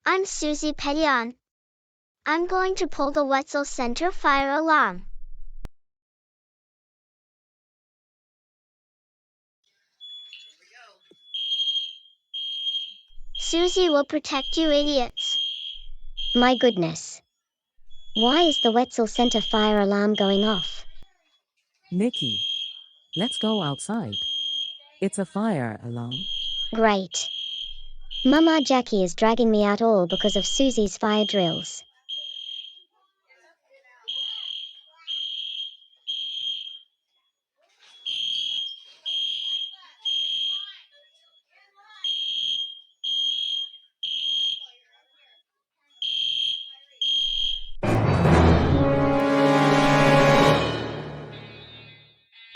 I'm Suzy Petion. I'm going to pull the Wetzel Center fire alarm. Suzy will protect you idiots. My goodness. Why is the Wetzel Center fire alarm going off? Nikki, let's go outside. It's a fire alarm. Great. Mama Jackie is dragging me out all because of Suzy's fire drills.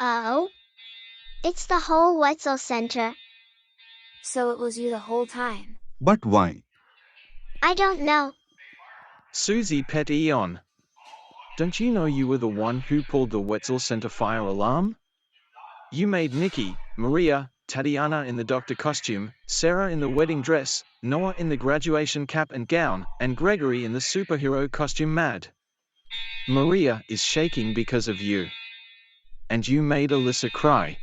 Oh? It's the whole Wetzel Center. So it was you the whole time. But why? I don't know. Suzy Petion. Don't you know you were the one who pulled the Wetzel Center fire alarm? You made Nikki, Maria, Tatiana in the doctor costume, Sarah in the wedding dress, Noah in the graduation cap and gown, and Gregory in the superhero costume mad. Maria is shaking because of you. And you made Alyssa cry.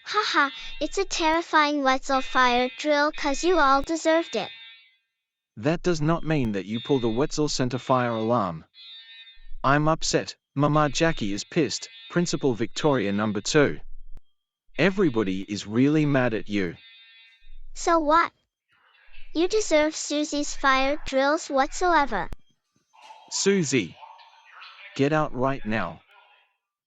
Haha, it's a terrifying Wetzel fire drill 'cause you all deserved it. That does not mean that you pulled the Wetzel Center fire alarm. I'm upset, Mama Jackie is pissed, Principal Victoria number 2. Everybody is really mad at you. So what? You deserve Suzy's fire drills whatsoever. Suzy, get out right now.